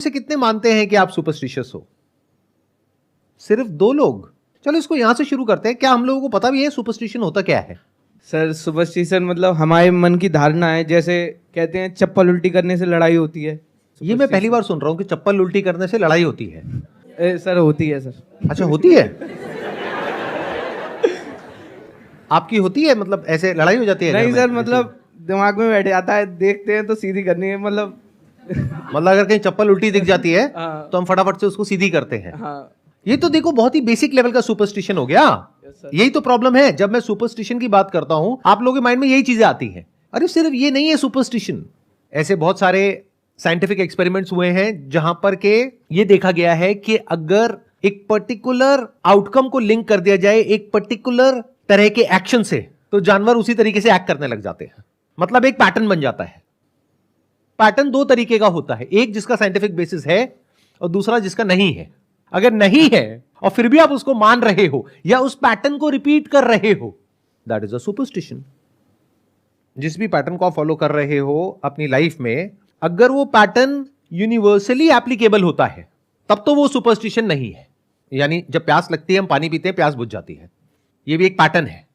से कितने मानते हैं कि आप सुपरस्टिशियस हो? सिर्फ 2 लोग। चलो इसको यहां से शुरू करते हैं। क्या हम लोगों को पता भी है सुपरस्टिशन होता क्या है? सर सुपरस्टिशन मतलब हमारे मन की धारणा है, जैसे कहते हैं चप्पल उल्टी करने से लड़ाई होती है। ये मैं पहली बार सुन रहा हूं कि चप्पल उल्टी करने से लड़ाई होती है। सर होती है सर। अच्छा, होती है? आपकी होती है? मतलब ऐसे लड़ाई हो जाती है? नहीं सर, मतलब दिमाग में बैठ जाता है, देखते हैं तो सीधी करनी है, मतलब मतलब अगर कहीं चप्पल उल्टी दिख जाती है हाँ। तो हम फटाफट से उसको सीधी करते हैं। हाँ। ये तो देखो बहुत ही बेसिक लेवल का सुपरस्टिशन हो गया। यही तो प्रॉब्लम है। जब मैं सुपरस्टिशन की बात करता हूं, आप लोगों के माइंड में यही चीजें आती हैं। अरे सिर्फ ये नहीं है सुपरस्टिशन, ऐसे बहुत सारे साइंटिफिक एक्सपेरिमेंट्स हुए हैं जहां पर के ये देखा गया है कि अगर एक पर्टिकुलर आउटकम को लिंक कर दिया जाए एक पर्टिकुलर तरह के एक्शन से, तो जानवर उसी तरीके से एक्ट करने लग जाते हैं। मतलब एक पैटर्न बन जाता है। पैटर्न 2 तरीके का होता है, एक जिसका साइंटिफिक बेसिस है और दूसरा जिसका नहीं है। अगर नहीं है और फिर भी आप उसको मान रहे हो या उस पैटर्न को रिपीट कर रहे हो, दैट इज अ सुपरस्टिशन। जिस भी पैटर्न को आप फॉलो कर रहे हो अपनी लाइफ में, अगर वो पैटर्न यूनिवर्सली एप्लीकेबल होता है तब तो वो सुपरस्टिशन नहीं है। यानी जब प्यास लगती है, हम पानी पीते हैं, प्यास बुझ जाती है, ये भी एक पैटर्न है।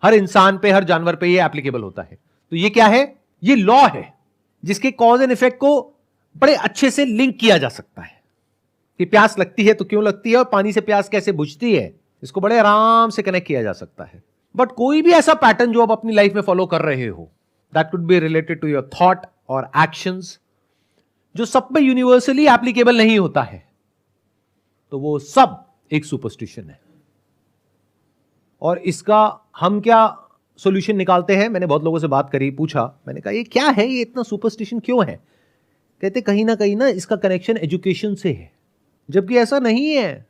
हर इंसान पे, हर जानवर पे ये एप्लीकेबल होता है। तो ये क्या है? ये लॉ है जिसके कॉज एंड इफेक्ट को बड़े अच्छे से लिंक किया जा सकता है कि प्यास लगती है तो क्यों लगती है और पानी से प्यास कैसे बुझती है, इसको बड़े आराम से कनेक्ट किया जा सकता है। बट कोई भी ऐसा पैटर्न जो आप अपनी लाइफ में फॉलो कर रहे हो, that could be related to your thought और एक्शंस, जो सब पे यूनिवर्सली एप्लीकेबल नहीं होता है, तो वो सब एक सुपरस्टिशन है। और इसका हम क्या सॉल्यूशन निकालते हैं? मैंने बहुत लोगों से बात करी, पूछा, मैंने कहा ये क्या है, ये इतना सुपरस्टिशन क्यों है? कहते कहीं ना इसका कनेक्शन एजुकेशन से है, जबकि ऐसा नहीं है।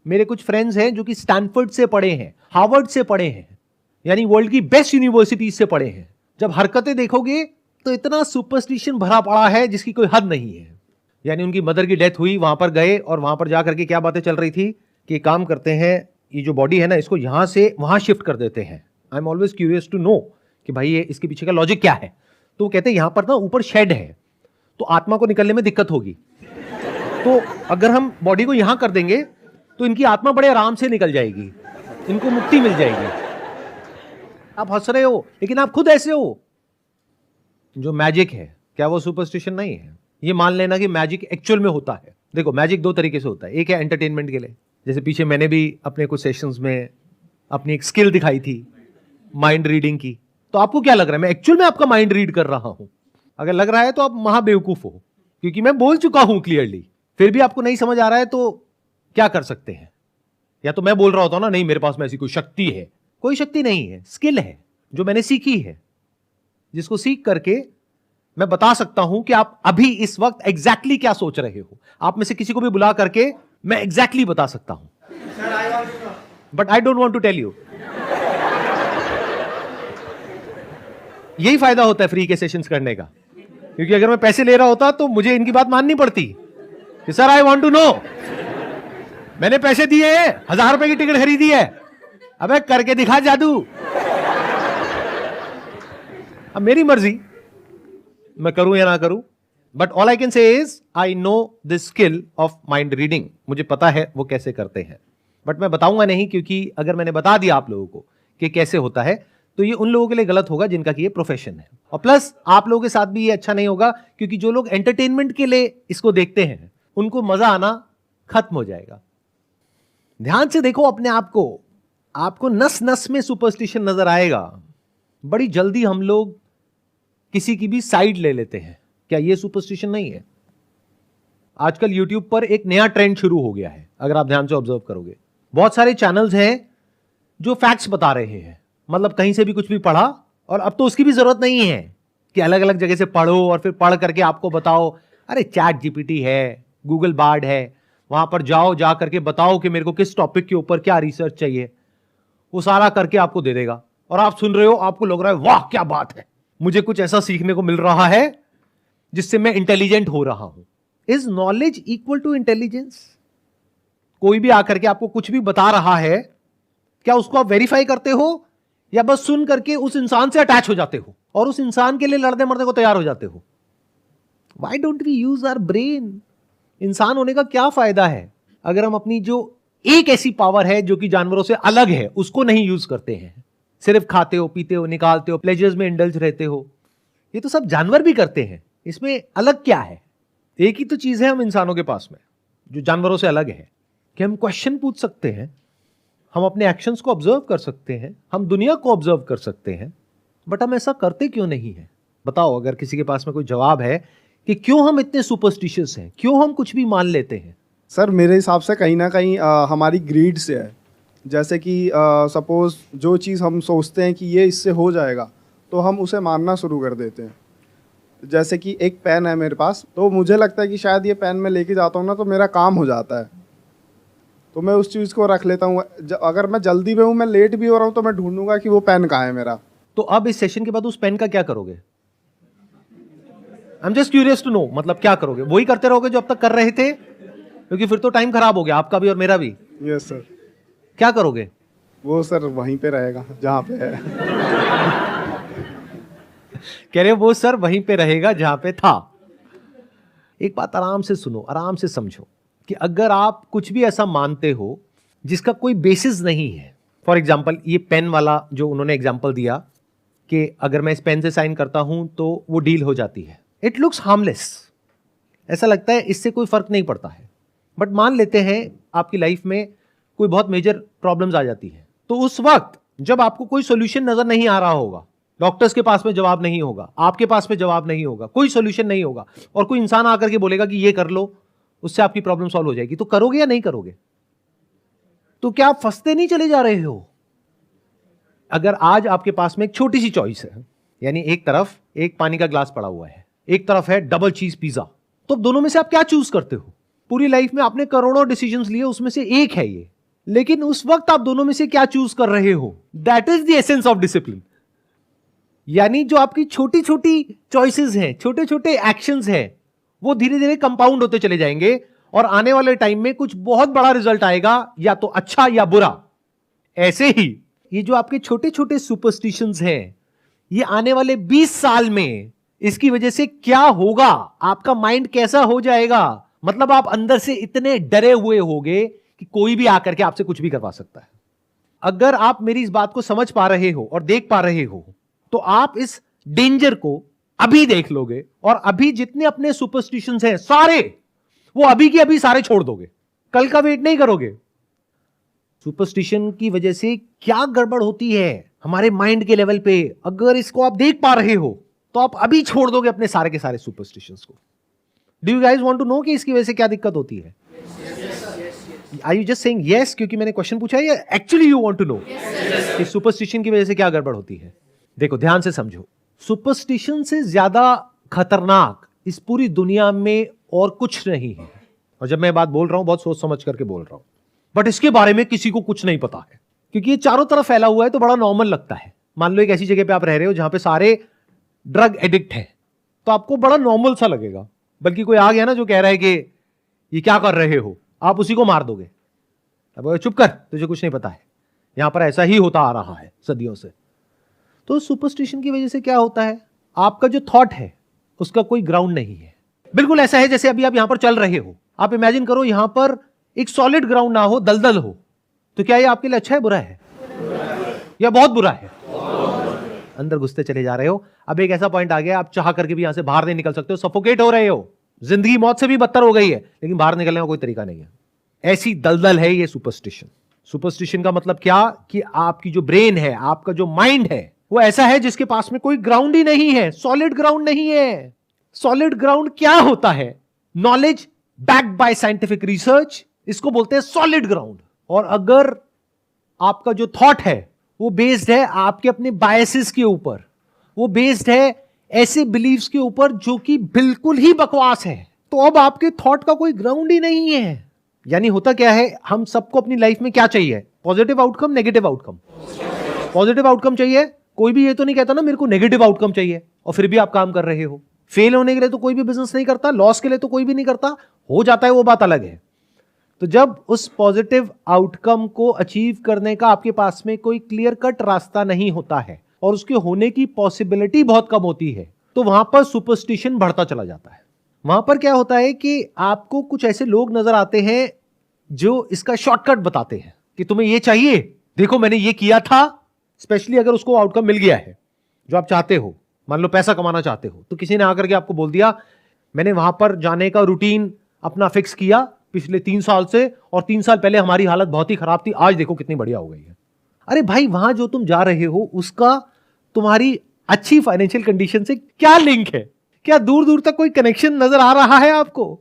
मेरे कुछ फ्रेंड्स हैं जो कि स्टैनफोर्ड से पढ़े हैं, हार्वर्ड से पढ़े हैं, यानी वर्ल्ड की बेस्ट यूनिवर्सिटीज से पढ़े हैं। जब हरकतें देखोगे तो इतना सुपरस्टिशन भरा पड़ा है जिसकी कोई हद नहीं है। यानी उनकी मदर की डेथ हुई, वहां पर गए और वहां पर जाकर के क्या बातें चल रही थी कि काम करते हैं, ये जो बॉडी है ना, इसको यहां से वहां शिफ्ट कर देते हैं। I am always curious to know कि भाई ये इसके पीछे का लॉजिक क्या है। तो वो कहते हैं यहां पर ना ऊपर शेड है, तो आत्मा को निकलने में दिक्कत होगी, तो अगर हम बॉडी को यहां कर देंगे तो इनकी आत्मा बड़े आराम से निकल जाएगी, इनको मुक्ति मिल जाएगी। आप हंस रहे हो, लेकिन आप खुद ऐसे हो। जो मैजिक है, क्या वो सुपरस्टिशन नहीं है? ये मान लेना कि मैजिक एक्चुअल में होता है। देखो, मैजिक 2 तरीके से होता है। एक है एंटरटेनमेंट के लिए, जैसे पीछे मैंने भी अपने कुछ सेशंस में अपनी एक स्किल दिखाई थी माइंड रीडिंग की। तो आपको क्या लग रहा है मैं एक्चुअल में आपका माइंड रीड कर रहा हूं? अगर लग रहा है तो आप महाबेवकूफ हो, क्योंकि मैं बोल चुका हूं क्लियरली। फिर भी आपको नहीं समझ आ रहा है तो क्या कर सकते हैं? या तो मैं बोल रहा होता हूं ना, नहीं मेरे पास में ऐसी कोई शक्ति है। कोई शक्ति नहीं है, स्किल है जो मैंने सीखी है, जिसको सीख करके मैं बता सकता हूं कि आप अभी इस वक्त एग्जैक्टली क्या सोच रहे हो। आप में से किसी को भी बुला करके मैं एग्जैक्टली बता सकता हूं, but I don't want to tell you. यही फायदा होता है फ्री के सेशंस करने का, क्योंकि अगर मैं पैसे ले रहा होता तो मुझे इनकी बात माननी पड़ती कि sir I want to know, मैंने पैसे दिए हैं, 1000 रुपए की टिकट खरीदी है, अबे करके दिखा जादू। अब मेरी मर्जी, मैं करूं या ना करूं, but all I can say is I know the skill of mind reading. मुझे पता है वो कैसे करते हैं, बट मैं बताऊंगा नहीं, क्योंकि अगर मैंने बता दिया आप लोगों को कि कैसे होता है तो ये उन लोगों के लिए गलत होगा जिनका कि ये प्रोफेशन है, और प्लस आप लोगों के साथ भी ये अच्छा नहीं होगा, क्योंकि जो लोग एंटरटेनमेंट के लिए इसको देखते हैं उनको मजा आना खत्म हो जाएगा। ध्यान से देखो अपने आप को, आपको नस नस में सुपरस्टिशन नजर आएगा। बड़ी जल्दी हम लोग किसी की भी साइड ले लेते हैं। क्या ये सुपरस्टिशन नहीं है? आजकल यूट्यूब पर एक नया ट्रेंड शुरू हो गया है, अगर आप ध्यान से ऑब्जर्व करोगे। बहुत सारे चैनल्स हैं जो फैक्ट्स बता रहे हैं, मतलब कहीं से भी कुछ भी पढ़ा, और अब तो उसकी भी जरूरत नहीं है कि अलग अलग जगह से पढ़ो और फिर पढ़ करके आपको बताओ। अरे चैट जीपीटी है, गूगल बार्ड है, वहां पर जाओ, जा करके बताओ कि मेरे को किस टॉपिक के ऊपर क्या रिसर्च चाहिए, वो सारा करके आपको दे देगा। और आप सुन रहे हो, आपको लग रहा है वाह क्या बात है, मुझे कुछ ऐसा सीखने को मिल रहा है जिससे मैं इंटेलिजेंट हो रहा हूं। Is knowledge equal to intelligence? कोई भी आकर के आपको कुछ भी बता रहा है, क्या उसको आप वेरीफाई करते हो या बस सुन करके उस इंसान से अटैच हो जाते हो और उस इंसान के लिए लड़ने मरने को तैयार हो जाते हो? Why don't we use our brain? इंसान होने का क्या फायदा है अगर हम अपनी जो एक ऐसी पावर है जो कि जानवरों से अलग है उसको नहीं यूज करते हैं। सिर्फ खाते हो, पीते हो, निकालते हो, प्लेजर्स में इंडल्ज रहते हो। ये तो सब जानवर भी करते हैं, इसमें अलग क्या है? एक ही तो चीज है हम इंसानों के पास में जो जानवरों से अलग है कि हम क्वेश्चन पूछ सकते हैं, हम अपने एक्शंस को ऑब्जर्व कर सकते हैं, हम दुनिया को ऑब्जर्व कर सकते हैं, बट हम ऐसा करते क्यों नहीं है? बताओ अगर किसी के पास में कोई जवाब है कि क्यों हम इतने सुपरस्टिशियस हैं, क्यों हम कुछ भी मान लेते हैं। सर मेरे हिसाब से कहीं ना कहीं हमारी ग्रीड से है। जैसे कि सपोज जो चीज़ हम सोचते हैं कि ये इससे हो जाएगा तो हम उसे मानना शुरू कर देते हैं। जैसे कि एक पेन है मेरे पास, तो मुझे लगता है कि शायद ये पेन मैं लेके जाता हूँ ना तो मेरा काम हो जाता है, तो मैं उस चीज़ को रख लेता हूँ। अगर मैं जल्दी में हूँ, मैं लेट भी हो रहा हूँ, तो मैं ढूंढूंगा कि वो पेन कहाँ है मेरा। तो अब इस सेशन के बाद उस पेन का क्या करोगे? I am just curious to know, मतलब क्या करोगे? वही करते रहोगे जो अब तक कर रहे थे? क्योंकि फिर तो टाइम खराब हो गया आपका भी और मेरा भी। Yes sir. क्या करोगे? वो सर वहीं पे रहेगा जहाँ पे है। कह रहे वो सर वहीं पे रहेगा जहां पे था। एक बात आराम से सुनो, आराम से समझो कि अगर आप कुछ भी ऐसा मानते हो जिसका कोई बेसिस नहीं है, फॉर एग्जाम्पल ये पेन वाला जो उन्होंने एग्जाम्पल दिया कि अगर मैं इस पेन से साइन करता हूं तो वो डील हो जाती है, इट लुक्स हार्मलेस, ऐसा लगता है इससे कोई फर्क नहीं पड़ता है। बट मान लेते हैं आपकी लाइफ में कोई बहुत मेजर प्रॉब्लम्स आ जाती है, तो उस वक्त जब आपको कोई सोल्यूशन नजर नहीं आ रहा होगा, डॉक्टर्स के पास में जवाब नहीं होगा, आपके पास में जवाब नहीं होगा, कोई सोल्यूशन नहीं होगा, और कोई इंसान आकर के बोलेगा कि ये कर लो, उससे आपकी प्रॉब्लम सॉल्व हो जाएगी, तो करोगे या नहीं करोगे? तो क्या आप फंसते नहीं चले जा रहे हो? अगर आज आपके पास में एक छोटी सी चॉइस है, यानी एक तरफ एक पानी का ग्लास पड़ा हुआ है, एक तरफ है डबल चीज पिज्जा, तो दोनों में से आप क्या चूज करते हो? पूरी लाइफ में आपने करोड़ों डिसीजंस लिए, उसमें से एक है ये, लेकिन उस वक्त आप दोनों में से क्या चूज कर रहे हो? That is the essence of discipline. यानी जो आपकी छोटी छोटी चॉइसेस हैं, छोटे छोटे एक्शंस हैं, वो धीरे धीरे कंपाउंड होते चले जाएंगे और आने वाले टाइम में कुछ बहुत बड़ा रिजल्ट आएगा, या तो अच्छा या बुरा। ऐसे ही ये जो आपके छोटे छोटे सुपरस्टिशंस हैं, ये आने वाले 20 साल में इसकी वजह से क्या होगा, आपका माइंड कैसा हो जाएगा, मतलब आप अंदर से इतने डरे हुए होगे कि कोई भी आकर के आपसे कुछ भी करवा सकता है। अगर आप मेरी इस बात को समझ पा रहे हो और देख पा रहे हो, तो आप इस डेंजर को अभी देख लोगे और अभी जितने अपने सुपरस्टिशंस हैं सारे, वो अभी की अभी सारे छोड़ दोगे, कल का वेट नहीं करोगे। सुपरस्टिशन की वजह से क्या गड़बड़ होती है हमारे माइंड के लेवल पे, अगर इसको आप देख पा रहे हो तो आप अभी छोड़ दोगे अपने सारे के सारे सुपरस्टिशंस को। Do you guys want to know कि इसकी वजह से क्या दिक्कत होती है? Are you just saying yes क्योंकि मैंने क्वेश्चन पूछा है, या actually you want to know कि सुपरस्टिशन की वजह से क्या गड़बड़ होती है? देखो ध्यान से समझो, सुपरस्टिशन से ज्यादा खतरनाक इस पूरी दुनिया में और कुछ नहीं है। और जब मैं बात बोल रहा हूं बहुत सोच समझ करके बोल रहा हूं, बट इसके बारे में किसी को कुछ नहीं पता है क्योंकि ये चारों तरफ फैला हुआ है, तो बड़ा नॉर्मल लगता है। मान लो एक ऐसी जगह पे आप रह रहे हो जहां पे सारे ड्रग एडिक्ट हैं, तो आपको बड़ा नॉर्मल सा लगेगा, बल्कि कोई आ गया ना जो कह रहा है कि ये क्या कर रहे हो, आप उसी को मार दोगे। अब चुप कर, तुझे कुछ नहीं पता है, यहां पर ऐसा ही होता आ रहा है सदियों से। तो सुपरस्टिशन की वजह से क्या होता है, आपका जो थॉट है उसका कोई ग्राउंड नहीं है। बिल्कुल ऐसा है जैसे अभी आप यहां पर चल रहे हो, आप इमेजिन करो यहां पर एक सॉलिड ग्राउंड ना हो, दलदल हो, तो क्या ये आपके लिए अच्छा है, बुरा है, या बहुत बुरा है? अंदर घुसते चले जा रहे हो। अब एक ऐसा पॉइंट आ गया आप चाह करके भी यहां से बाहर नहीं निकल सकते हो, सफोकेट हो रहे हो, जिंदगी मौत से भी बदतर हो गई है, लेकिन बाहर निकलने का कोई तरीका नहीं है। ऐसी दलदल है ये सुपरस्टिशन। सुपरस्टिशन का मतलब क्या कि आपकी जो ब्रेन है, आपका जो माइंड है, वो ऐसा है जिसके पास में कोई ग्राउंड ही नहीं है, सॉलिड ग्राउंड नहीं है। सॉलिड ग्राउंड क्या होता है? Knowledge backed by scientific research, इसको बोलते हैं सॉलिड ग्राउंड। और अगर आपका जो थॉट है वो बेस्ड है आपके अपने बायसेस के ऊपर, वो बेस्ड है ऐसे बिलीव्स के ऊपर जो कि बिल्कुल ही बकवास है, तो अब आपके थॉट का कोई ग्राउंड ही नहीं है। यानी होता क्या है, हम सबको अपनी लाइफ में क्या चाहिए? Positive outcome, negative outcome. Positive outcome चाहिए, कोई भी ये तो नहीं कहता ना मेरे को नेगेटिव आउटकम चाहिए, और फिर भी आप काम कर रहे हो। फेल होने के लिए तो कोई भी बिजनेस नहीं करता, लॉस के लिए तो कोई भी नहीं करता, हो जाता है वो बात अलग है। तो जब उस पॉजिटिव आउटकम को अचीव करने का आपके पास में कोई क्लियर कट रास्ता नहीं होता है और उसके होने की पॉसिबिलिटी बहुत कम होती है, तो वहां पर सुपरस्टिशन बढ़ता चला जाता है। वहां पर क्या होता है कि आपको कुछ ऐसे लोग नजर आते हैं जो इसका शॉर्टकट बताते हैं कि तुम्हें ये चाहिए, देखो मैंने ये किया था। स्पेशली अगर उसको आउटकम मिल गया है जो आप चाहते हो, मान लो पैसा कमाना चाहते हो, तो किसी ने आकर के आपको बोल दिया मैंने वहां पर जाने का रूटीन अपना फिक्स किया पिछले 3 साल से, और 3 साल पहले हमारी हालत बहुत ही खराब थी, आज देखो कितनी बढ़िया हो गई है। अरे भाई, वहां जो तुम जा रहे हो उसका तुम्हारी अच्छी फाइनेंशियल कंडीशन से क्या लिंक है? क्या दूर दूर तक कोई कनेक्शन नजर आ रहा है आपको?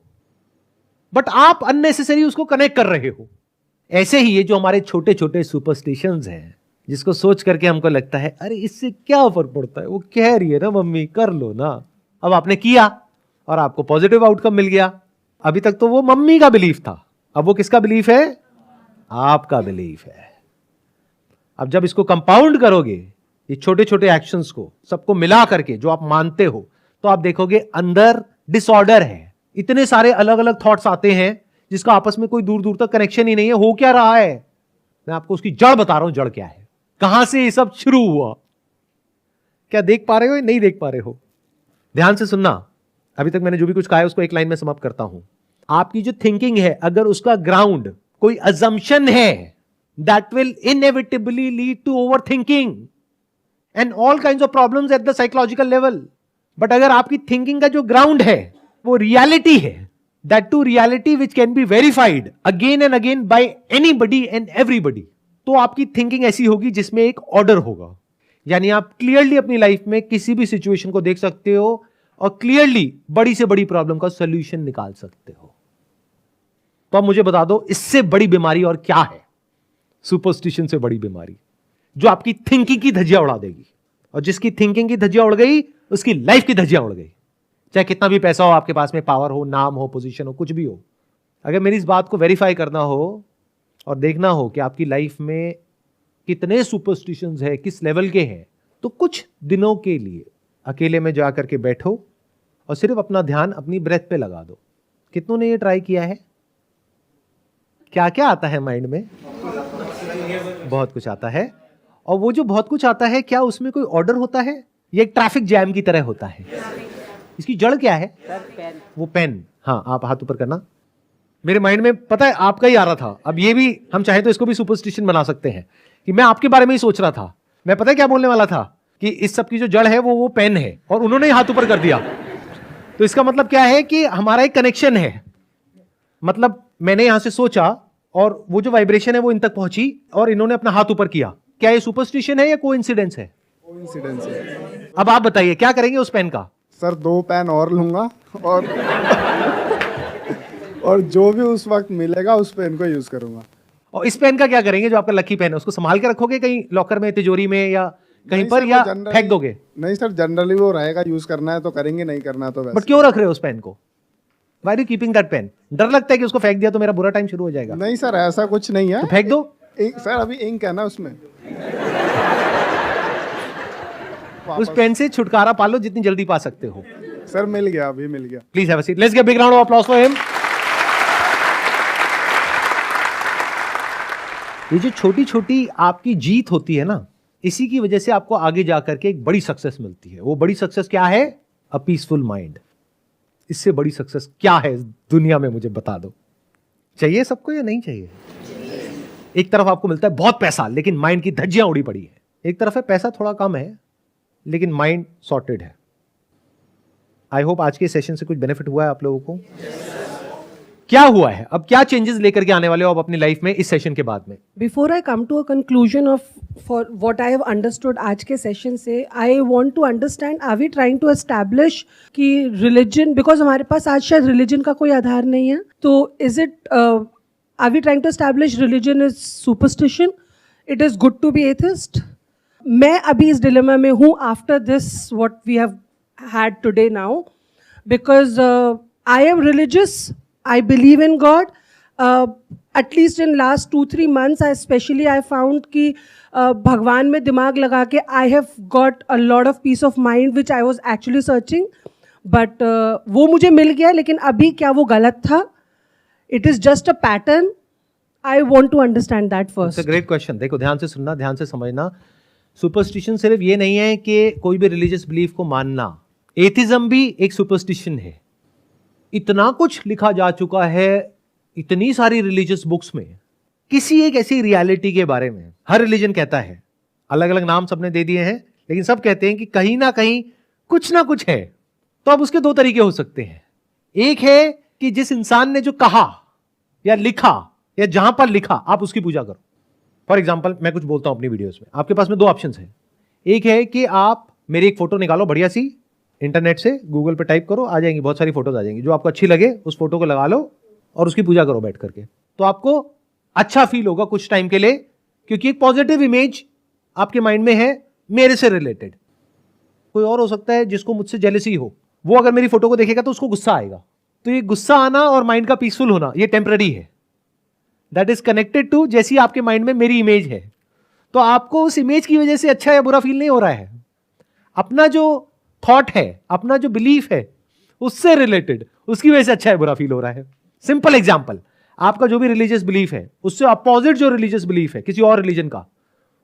बट आप अननेसेसरी उसको कनेक्ट कर रहे हो। ऐसे ही ये जो हमारे छोटे छोटे सुपरस्टिशंस हैं, जिसको सोच करके हमको लगता है अरे इससे क्या फर्क पड़ता है, वो कह रही है ना मम्मी कर लो ना। अब आपने किया और आपको पॉजिटिव आउटकम मिल गया। अभी तक तो वो मम्मी का बिलीफ था, अब वो किसका बिलीफ है? आपका बिलीफ है। अब जब इसको कंपाउंड करोगे, ये छोटे छोटे एक्शंस को सबको मिला करके जो आप मानते हो, तो आप देखोगे अंदर डिसऑर्डर है। इतने सारे अलग अलग थॉट्स आते हैं जिसका आपस में कोई दूर दूर तक कनेक्शन ही नहीं है। हो क्या रहा है? मैं आपको उसकी जड़ बता रहा हूं। जड़ क्या है, कहां से ये सब शुरू हुआ? क्या देख पा रहे हो या नहीं देख पा रहे हो? ध्यान से सुनना। अभी तक मैंने जो भी कुछ कहा है उसको एक लाइन में समाप्त करता हूं। आपकी जो थिंकिंग है, अगर उसका ग्राउंड कोई अजम्पशन है, that will inevitably lead to over thinking and all kinds of problems at the psychological level. But अगर आपकी थिंकिंग का जो ग्राउंड है वो रियलिटी है, that too reality which can be verified again and again by anybody and everybody, तो आपकी thinking ऐसी होगी जिसमें एक ऑर्डर होगा। यानी आप क्लियरली अपनी लाइफ में किसी भी सिचुएशन को देख सकते हो और क्लियरली बड़ी से बड़ी प्रॉब्लम का सोल्यूशन निकाल सकते हो। तो अब मुझे बता दो, इससे बड़ी बीमारी और क्या है? सुपरस्टिशन से बड़ी बीमारी जो आपकी थिंकिंग की धज्जियां उड़ा देगी। और जिसकी थिंकिंग की धज्जियां उड़ गई, उसकी लाइफ की धज्जियां उड़ गई। चाहे कितना भी पैसा हो आपके पास में, पावर हो, नाम हो, पोजीशन हो, कुछ भी हो। अगर मेरी इस बात को वेरीफाई करना हो और देखना हो कि आपकी लाइफ में कितने सुपरस्टिशंस है, किस लेवल के हैं, तो कुछ दिनों के लिए अकेले में जाकर के बैठो और सिर्फ अपना ध्यान अपनी ब्रेथ पे लगा दो। कितनों ने ये ट्राई किया है? क्या क्या आता है माइंड में? बहुत कुछ आता है। और वो जो बहुत कुछ आता है, क्या उसमें कोई ऑर्डर होता है? ये एक ट्रैफिक जैम की तरह होता है। इसकी जड़ क्या है? पेन। वो पेन। हाँ, आप हाथ ऊपर करना। मेरे माइंड में पता है आपका ही आ रहा था। अब ये भी हम चाहे तो इसको भी सुपरस्टिशन बना सकते हैं कि मैं आपके बारे में ही सोच रहा था। मैं पता है क्या बोलने वाला था कि इस सब की जो जड़ है वो पेन है, और उन्होंने ही हाथ ऊपर कर दिया। तो इसका मतलब क्या है कि हमारा एक कनेक्शन है। मतलब मैंने यहां से सोचा और वो जो वाइब्रेशन है वो इन तक पहुंची और इन्होंने अपना हाथ ऊपर किया। क्या ये सुपरस्टिशन है या कोइंसिडेंस है? कोइंसिडेंस है। अब आप बताइए क्या करेंगे उस पेन का? सर 2 पेन और लूंगा और जो भी उस वक्त मिलेगा उस पेन को यूज करूंगा। और इस पेन का क्या करेंगे जो आपका लकी पेन है? उसको संभाल के रखोगे कहीं लॉकर में, तिजोरी में, या कहीं पर, या फेंक दोगे? नहीं सर, जनरली वो रहेगा, यूज करना है तो करेंगे, नहीं करना है तो वैसे। बट क्यों रख रहे हो उस पेन को? Why are you keeping that pen? डर लगता है कि उसको फेंक दिया तो मेरा बुरा टाइम शुरू हो जाएगा? नहीं सर, ऐसा कुछ नहीं है। तो फेंक दो। सर अभी इंक है ना उसमें। उस पेन से छुटकारा पा लो जितनी जल्दी पा सकते हो। सर मिल गया, अभी मिल गया। Please have a seat. Let's give big round of applause for him. ये जो छोटी छोटी आपकी जीत होती है ना, इसी की वजह से आपको आगे जाकर के एक बड़ी सक्सेस मिलती है। वो बड़ी सक्सेस क्या है? A peaceful mind. इससे बड़ी सक्सेस क्या है इस दुनिया में? मुझे बता दो। चाहिए सबको या नहीं चाहिए? एक तरफ आपको मिलता है बहुत पैसा, लेकिन माइंड की धज्जियां उड़ी पड़ी है। एक तरफ है पैसा थोड़ा कम है, लेकिन माइंड सॉर्टेड है। आई होप आज के सेशन से कुछ बेनिफिट हुआ है आप लोगों को। क्या हुआ है? अब क्या चेंजेस लेकर के आने वाले हो आप अपनी लाइफ में इस सेशन के बाद में? Before I come to a conclusion of for what I have understood आज के सेशन से, I want to understand, are we trying to establish कि religion, because हमारे पास आज शायद religion का कोई आधार नहीं है, तो is it are we trying to establish religion is superstition? It is good to be atheist? मैं अभी इस dilemma में हूँ after this what we have had today now, because I am religious. I believe in God. At least in last 2-3 months, I found कि भगवान में दिमाग लगा के I have got a lot of peace of mind which I was actually searching. But वो मुझे मिल गया, लेकिन अभी क्या वो गलत था? It is just a pattern. I want to understand that first. It's a great question. देखो, ध्यान से सुनना, ध्यान से समझना। सुपरस्टिशन सिर्फ ये नहीं है कि कोई भी रिलीजियस बिलीफ को मानना। एथिज्म भी एक सुपरस्टिशन है। इतना कुछ लिखा जा चुका है इतनी सारी रिलीजियस बुक्स में किसी एक ऐसी रियलिटी के बारे में। हर रिलीजन कहता है, अलग अलग नाम सबने दे दिए हैं, लेकिन सब कहते हैं कि कहीं ना कहीं कुछ ना कुछ है। तो अब उसके दो तरीके हो सकते हैं। एक है कि जिस इंसान ने जो कहा या लिखा या जहां पर लिखा आप उसकी पूजा करो। फॉर एग्जाम्पल मैं कुछ बोलता हूं अपनी वीडियोस में, आपके पास में दो ऑप्शन है। एक है कि आप मेरी एक फोटो निकालो बढ़िया सी, इंटरनेट से गूगल पे टाइप करो, आ जाएंगी बहुत सारी फोटोज आ जाएंगी, जो आपको अच्छी लगे उस फोटो को लगा लो और उसकी पूजा करो बैठ करके। तो आपको अच्छा फील होगा कुछ टाइम के लिए, क्योंकि एक पॉजिटिव इमेज आपके माइंड में है मेरे से रिलेटेड। कोई और हो सकता है जिसको मुझसे जेलसी हो, वो अगर मेरी फोटो को देखेगा तो उसको गुस्सा आएगा। तो ये गुस्सा आना और माइंड का पीसफुल होना ये टेम्पररी है, दैट इज कनेक्टेड टू जैसी आपके माइंड में मेरी इमेज है। तो आपको उस इमेज की वजह से अच्छा या बुरा फील नहीं हो रहा है। अपना जो थॉट है, अपना जो बिलीफ है उससे रिलेटेड, उसकी वजह से अच्छा है बुरा फील हो रहा है। सिंपल एग्जांपल, आपका जो भी रिलीजियस बिलीफ है उससे अपोजिट जो रिलीजियस बिलीफ है किसी और रिलीजन का,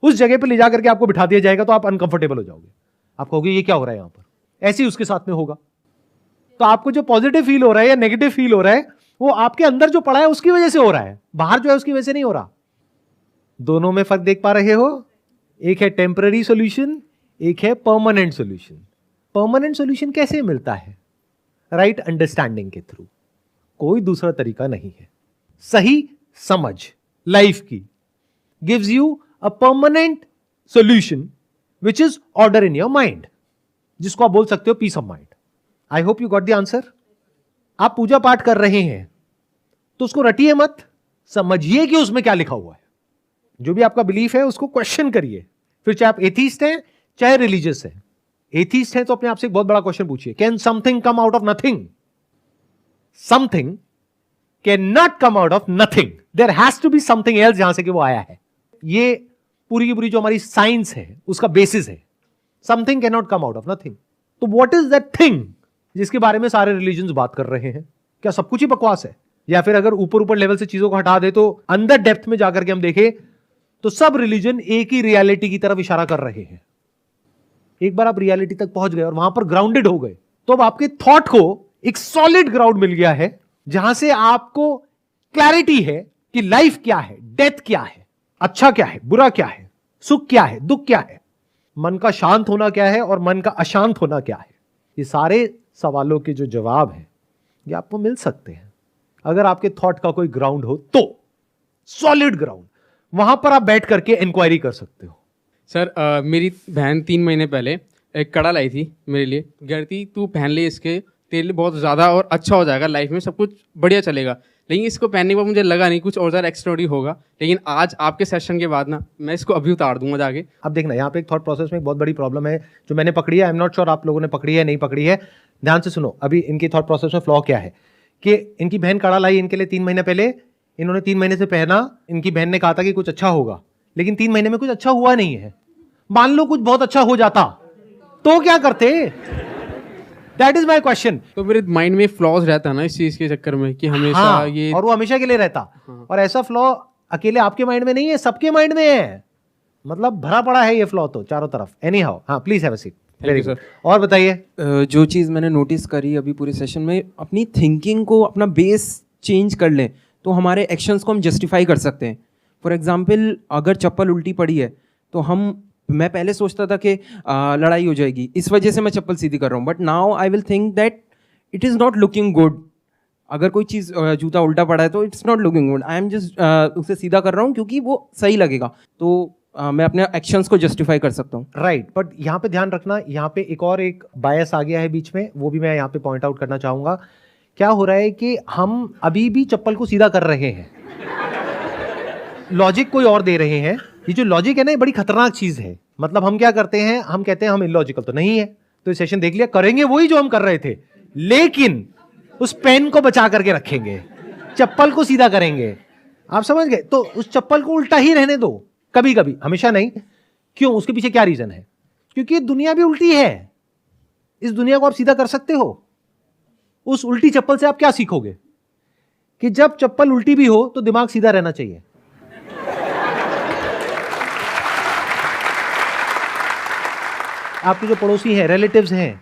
उस जगह पे ले जाकर के आपको बिठा दिया जाएगा तो आप अनकंफर्टेबल हो जाओगे। आप कहोगे ये क्या हो रहा है यहां पर, ऐसे ही उसके साथ में होगा। तो आपको जो पॉजिटिव फील हो रहा है या नेगेटिव फील हो रहा है वो आपके अंदर जो पड़ा है उसकी वजह से हो रहा है, बाहर जो है उसकी वजह से नहीं हो रहा। दोनों में फर्क देख पा रहे हो? एक है टेम्पररी सॉल्यूशन, एक है परमानेंट सॉल्यूशन। परमानेंट सॉल्यूशन कैसे मिलता है? राइट अंडरस्टैंडिंग के थ्रू, कोई दूसरा तरीका नहीं है। सही समझ लाइफ की gives you a permanent solution which is order in your mind, जिसको आप बोल सकते हो peace of mind. I hope you got the answer. आप पूजा पाठ कर रहे हैं तो उसको रटिए मत, समझिए कि उसमें क्या लिखा हुआ है। जो भी आपका बिलीफ है उसको क्वेश्चन करिए, फिर चाहे आप एथीस्ट हैं चाहे रिलीजियस हैं। एथीस्ट हैं तो अपने आप से एक बहुत बड़ा क्वेश्चन पूछिए, can something come out of nothing? Something can not come out of nothing, there has to be something else जहां से कि वो आया है। ये पूरी की पूरी जो हमारी साइंस है उसका बेसिस है, something can not come out of nothing. तो व्हाट इज दैट थिंग जिसके बारे में सारे रिलीजन्स बात कर रहे हैं? क्या सब कुछ ही बकवास है? या फिर अगर ऊपर ऊपर लेवल से चीजों को हटा दे तो अंदर डेप्थ में जाकर के हम देखें तो सब रिलीजन एक ही रियलिटी की तरफ इशारा कर रहे हैं। एक बार आप रियलिटी तक पहुंच गए और वहां पर ग्राउंडेड हो गए तो अब आपके थॉट को एक सॉलिड ग्राउंड मिल गया है, जहां से आपको क्लैरिटी है कि लाइफ क्या है, डेथ क्या है, अच्छा क्या है, बुरा क्या है, सुख क्या है, दुख क्या है, मन का शांत होना क्या है और मन का अशांत होना क्या है। ये सारे सवालों के जो जवाब है ये आपको मिल सकते हैं अगर आपके थॉट का कोई ग्राउंड हो तो, सॉलिड ग्राउंड। वहां पर आप बैठ करके इंक्वायरी कर सकते हो। सर मेरी बहन 3 महीने पहले एक कड़ा लाई थी मेरे लिए, कहती तू पहन ले इसके, तेरे लिए बहुत ज़्यादा और अच्छा हो जाएगा, लाइफ में सब कुछ बढ़िया चलेगा। लेकिन इसको पहनने के बाद मुझे लगा नहीं कुछ और ज़्यादा एक्स्ट्राऑर्डिनरी होगा, लेकिन आज आपके सेशन के बाद ना मैं इसको अभी उतार दूंगा जाके। अब देखना यहाँ पे एक थॉट प्रोसेस में एक बहुत बड़ी प्रॉब्लम है जो मैंने पकड़ी है। आई एम नॉट श्योर आप लोगों ने पकड़ी है नहीं पकड़ी है, ध्यान से सुनो। अभी इनकी थॉट प्रोसेस में फ्लॉ क्या है कि इनकी बहन कड़ा लाई इनके लिए 3 महीने पहले, इन्होंने 3 महीने से पहना, इनकी बहन ने कहा था कि कुछ अच्छा होगा, लेकिन 3 महीने में कुछ अच्छा हुआ नहीं है। मान लो कुछ बहुत अच्छा हो जाता तो क्या करते? That is my question. तो मेरे माइंड में फ्लॉज रहता है ना इस चीज़ के चक्कर में कि हमेशा हाँ, ये, और वो हमेशा के लिए रहता। और ऐसा फ्लॉ अकेले आपके माइंड में नहीं है, सबके माइंड में है, मतलब भरा पड़ा है ये फ्लॉ तो चारों तरफ। एनी हाउ, हाँ please have a seat. Very good. और बताइए। जो चीज़ मैंने नोटिस करी अभी पूरे सेशन में, अपनी थिंकिंग को अपना बेस चेंज कर लें तो हमारे एक्शंस को हम जस्टिफाई कर सकते हैं। फॉर एग्जांपल अगर चप्पल उल्टी पड़ी है तो मैं पहले सोचता था कि लड़ाई हो जाएगी, इस वजह से मैं चप्पल सीधी कर रहा हूँ, but now I will think that it is not looking good. अगर कोई चीज़ जूता उल्टा पड़ा है तो it's not looking good, I am just उसे सीधा कर रहा हूँ क्योंकि वो सही लगेगा। तो मैं अपने एक्शंस को जस्टिफाई कर सकता हूँ। राइट, बट यहाँ पे ध्यान रखना, यहाँ पे एक बायस आ गया है बीच में, वो भी मैं यहाँ पे पॉइंट आउट करना चाहूंगा। क्या हो रहा है कि हम अभी भी चप्पल को सीधा कर रहे हैं, लॉजिक कोई और दे रहे हैं। ये जो लॉजिक है ना ये बड़ी खतरनाक चीज है। मतलब हम क्या करते हैं, हम कहते हैं हम इलॉजिकल तो नहीं है, तो ये सेशन देख लिया, करेंगे वही जो हम कर रहे थे, लेकिन उस पेन को बचा करके रखेंगे, चप्पल को सीधा करेंगे। आप समझ गए? तो उस चप्पल को उल्टा ही रहने दो कभी कभी, हमेशा नहीं। क्यों? उसके पीछे क्या रीजन है? क्योंकि दुनिया भी उल्टी है, इस दुनिया को आप सीधा कर सकते हो। उस उल्टी चप्पल से आप क्या सीखोगे कि जब चप्पल उल्टी भी हो तो दिमाग सीधा रहना चाहिए। आपके जो पड़ोसी हैं, रिलेटिव्स हैं,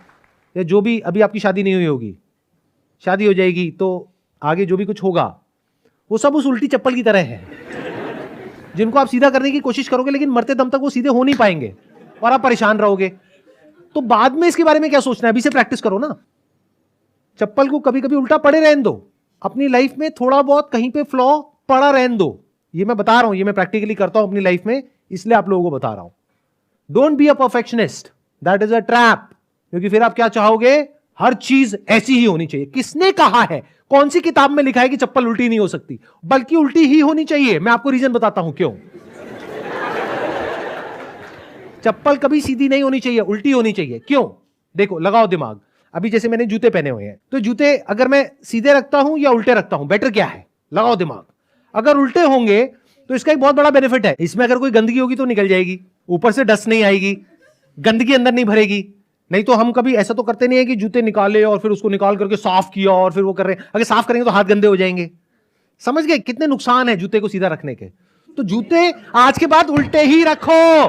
या जो भी, अभी आपकी शादी नहीं हुई होगी, शादी हो जाएगी, तो आगे जो भी कुछ होगा वो सब उस उल्टी चप्पल की तरह है, जिनको आप सीधा करने की कोशिश करोगे लेकिन मरते दम तक वो सीधे हो नहीं पाएंगे और आप परेशान रहोगे। तो बाद में इसके बारे में क्या सोचना है, अभी से प्रैक्टिस करो ना। चप्पल को कभी कभी उल्टा पड़े रहने दो, अपनी लाइफ में थोड़ा बहुत कहीं पे फ्लॉ पड़ा रहने दो। ये मैं बता रहा हूं, ये मैं प्रैक्टिकली करता हूं अपनी लाइफ में, इसलिए आप लोगों को बता रहा हूं। Don't be a perfectionist, that is a trap. क्योंकि फिर आप क्या चाहोगे, हर चीज ऐसी ही होनी चाहिए। किसने कहा है, कौन सी किताब में लिखा है कि चप्पल उल्टी नहीं हो सकती, बल्कि उल्टी ही होनी चाहिए। मैं आपको रीजन बताता हूं क्यों। चप्पल कभी सीधी नहीं होनी चाहिए, उल्टी होनी चाहिए। क्यों, देखो, लगाओ दिमाग। अभी जैसे मैंने जूते पहने हुए हैं, तो जूते अगर मैं सीधे रखता हूं या उल्टे रखता हूं, बेटर क्या है, लगाओ दिमाग। अगर उल्टे होंगे तो इसका एक बहुत बड़ा बेनिफिट है, इसमें अगर कोई गंदगी होगी तो निकल जाएगी, ऊपर से डस्ट नहीं आएगी, गंदगी अंदर नहीं भरेगी। नहीं तो हम कभी ऐसा तो करते नहीं है कि जूते निकाले और फिर उसको निकाल करके साफ किया और फिर वो कर रहे हैं, अगर साफ करेंगे तो हाथ गंदे हो जाएंगे। समझ गए कितने नुकसान है जूते को सीधा रखने के। तो जूते आज के बाद उल्टे ही रखो।